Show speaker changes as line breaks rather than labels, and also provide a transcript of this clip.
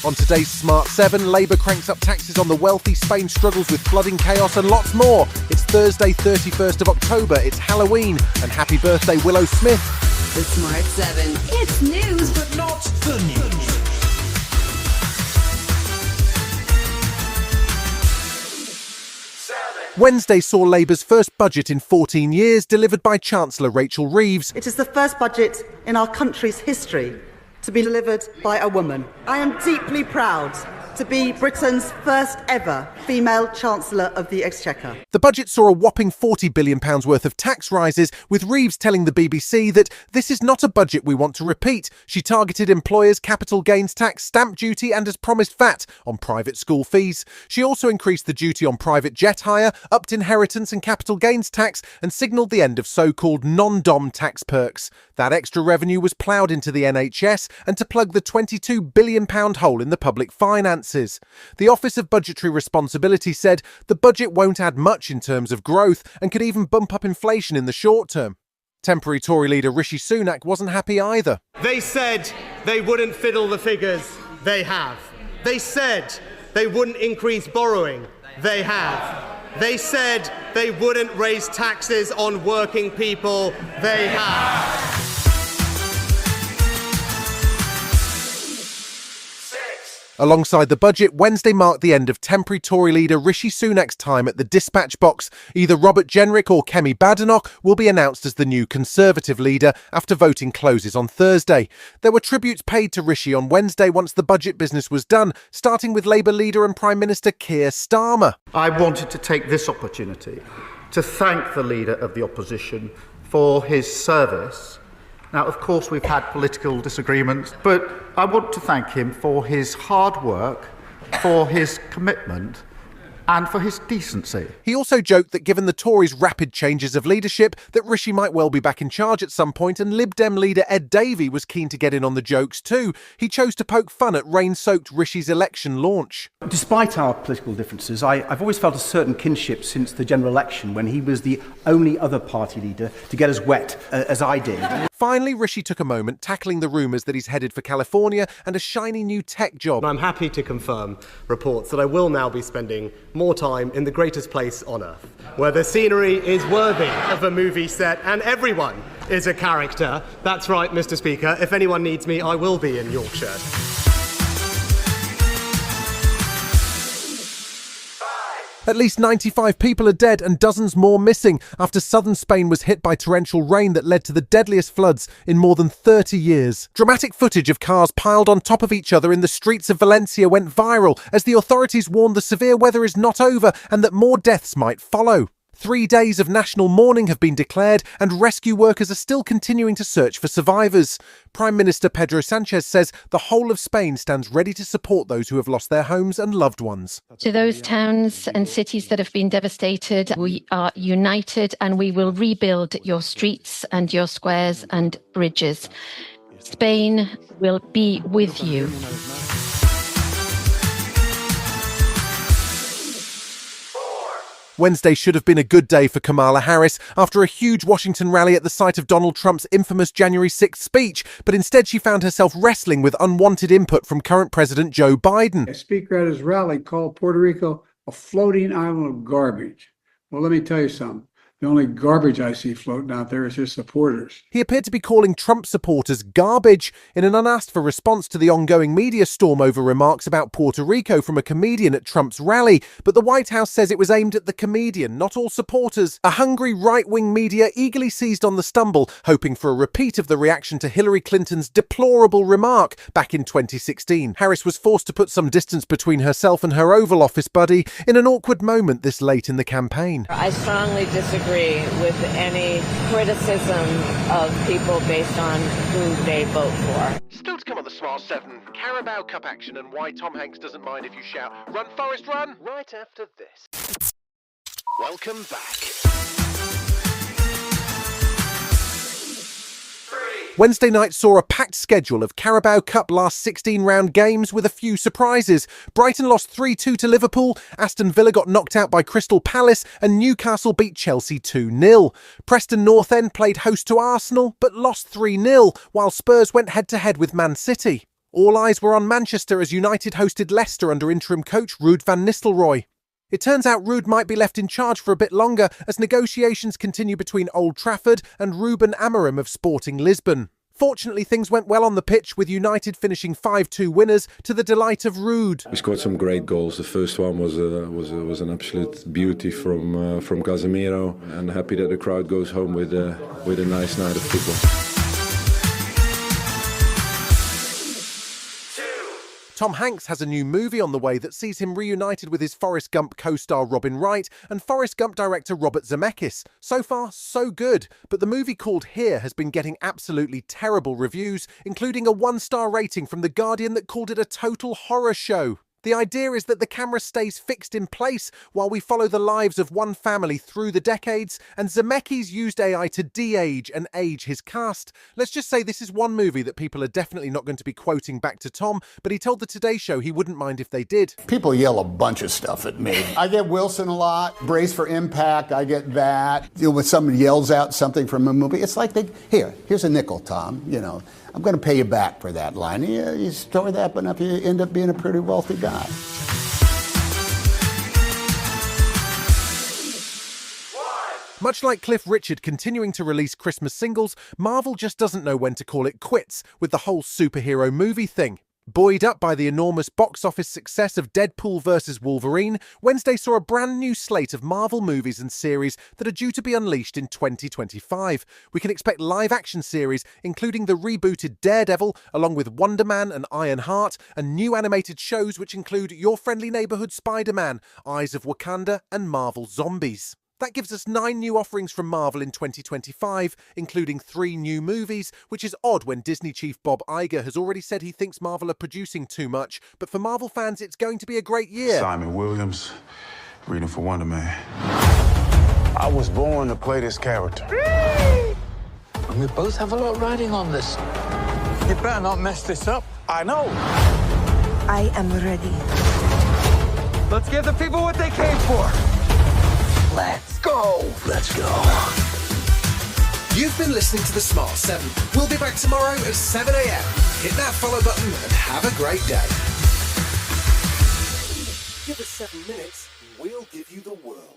On today's Smart 7, Labour cranks up taxes on the wealthy, Spain struggles with flooding chaos and lots more. It's Thursday, 31st of October, it's Halloween, and happy birthday Willow Smith.
The Smart 7. It's news, but
not the news.
Wednesday saw Labour's first budget in 14 years, delivered by Chancellor Rachel Reeves.
It is the first budget in our country's history to be delivered by a woman. I am deeply proud to be Britain's first ever female Chancellor of the Exchequer.
The budget saw a whopping £40 billion worth of tax rises, with Reeves telling the BBC that this is not a budget we want to repeat. She targeted employers' capital gains tax, stamp duty and has promised VAT on private school fees. She also increased the duty on private jet hire, upped inheritance and capital gains tax and signalled the end of so-called non-dom tax perks. That extra revenue was ploughed into the NHS and to plug the £22 billion hole in the public finances. The Office of Budgetary Responsibility said the budget won't add much in terms of growth and could even bump up inflation in the short term. Temporary Tory leader Rishi Sunak wasn't happy either.
They said they wouldn't fiddle the figures. They have. They said they wouldn't increase borrowing. They have. They said they wouldn't raise taxes on working people. They have.
Alongside the budget, Wednesday marked the end of temporary Tory leader Rishi Sunak's time at the dispatch box. Either Robert Jenrick or Kemi Badenoch will be announced as the new Conservative leader after voting closes on Thursday. There were tributes paid to Rishi on Wednesday once the budget business was done, starting with Labour leader and Prime Minister Keir Starmer.
I wanted to take this opportunity to thank the leader of the opposition for his service. Now, of course, we've had political disagreements, but I want to thank him for his hard work, for his commitment, and for his decency.
He also joked that given the Tories' rapid changes of leadership, that Rishi might well be back in charge at some point, and Lib Dem leader Ed Davey was keen to get in on the jokes too. He chose to poke fun at rain-soaked Rishi's election launch.
Despite our political differences, I've always felt a certain kinship since the general election, when he was the only other party leader to get as wet as I did.
Finally, Rishi took a moment, tackling the rumours that he's headed for California and a shiny new tech job.
I'm happy to confirm reports that I will now be spending more time in the greatest place on earth, where the scenery is worthy of a movie set and everyone is a character. That's right, Mr. Speaker. If anyone needs me, I will be in Yorkshire.
At least 95 people are dead and dozens more missing after southern Spain was hit by torrential rain that led to the deadliest floods in more than 30 years. Dramatic footage of cars piled on top of each other in the streets of Valencia went viral as the authorities warned the severe weather is not over and that more deaths might follow. 3 days of national mourning have been declared and rescue workers are still continuing to search for survivors. Prime Minister Pedro Sanchez says the whole of Spain stands ready to support those who have lost their homes and loved ones.
To those towns and cities that have been devastated, we are united and we will rebuild your streets and your squares and bridges. Spain will be with you.
Wednesday should have been a good day for Kamala Harris after a huge Washington rally at the site of Donald Trump's infamous January 6th speech, but instead she found herself wrestling with unwanted input from current President Joe Biden.
A speaker at his rally called Puerto Rico a floating island of garbage. Well, let me tell you something. The only garbage I see floating out there is his supporters.
He appeared to be calling Trump supporters garbage in an unasked-for response to the ongoing media storm over remarks about Puerto Rico from a comedian at Trump's rally. But the White House says it was aimed at the comedian, not all supporters. A hungry right-wing media eagerly seized on the stumble, hoping for a repeat of the reaction to Hillary Clinton's deplorable remark back in 2016. Harris was forced to put some distance between herself and her Oval Office buddy in an awkward moment this late in the campaign.
I strongly disagree with any criticism of people based on who they vote for.
Still to come on the Smart 7, Carabao Cup action and why Tom Hanks doesn't mind if you shout, "Run, Forrest, run!" right after this. Welcome back. Wednesday night saw a packed schedule of Carabao Cup last 16-round games with a few surprises. Brighton lost 3-2 to Liverpool, Aston Villa got knocked out by Crystal Palace and Newcastle beat Chelsea 2-0. Preston North End played host to Arsenal but lost 3-0, while Spurs went head-to-head with Man City. All eyes were on Manchester as United hosted Leicester under interim coach Ruud van Nistelrooy. It turns out Ruud might be left in charge for a bit longer as negotiations continue between Old Trafford and Ruben Amorim of Sporting Lisbon. Fortunately, things went well on the pitch, with United finishing 5-2 winners to the delight of Ruud.
We scored some great goals. The first one was an absolute beauty from Casemiro, and happy that the crowd goes home with a nice night of football.
Tom Hanks has a new movie on the way that sees him reunited with his Forrest Gump co-star Robin Wright and Forrest Gump director Robert Zemeckis. So far, so good, but the movie called Here has been getting absolutely terrible reviews, including a 1-star rating from The Guardian that called it a total horror show. The idea is that the camera stays fixed in place while we follow the lives of one family through the decades, and Zemeckis used AI to de-age and age his cast. Let's just say this is one movie that people are definitely not going to be quoting back to Tom, but he told the Today Show he wouldn't mind if they did.
People yell a bunch of stuff at me. I get Wilson a lot, Brace for Impact, I get that. You know, when someone yells out something from a movie, it's like, here's a nickel, Tom, you know. I'm going to pay you back for that line. You store that enough, you end up being a pretty wealthy guy.
Much like Cliff Richard continuing to release Christmas singles, Marvel just doesn't know when to call it quits with the whole superhero movie thing. Buoyed up by the enormous box office success of Deadpool vs. Wolverine, Wednesday saw a brand new slate of Marvel movies and series that are due to be unleashed in 2025. We can expect live-action series, including the rebooted Daredevil, along with Wonder Man and Ironheart, and new animated shows which include Your Friendly Neighborhood Spider-Man, Eyes of Wakanda, and Marvel Zombies. That gives us 9 new offerings from Marvel in 2025, including 3 new movies, which is odd when Disney chief Bob Iger has already said he thinks Marvel are producing too much. But for Marvel fans, it's going to be a great year.
Simon Williams, reading for Wonder Man. I was born to play this character.
And we both have a lot riding on this. You better not mess this up.
I know.
I am ready.
Let's give the people what they came for.
Let's go.
Let's go.
You've been listening to The Smart 7. We'll be back tomorrow at 7 a.m. Hit that follow button and have a great day. Give us 7 minutes and we'll give you the world.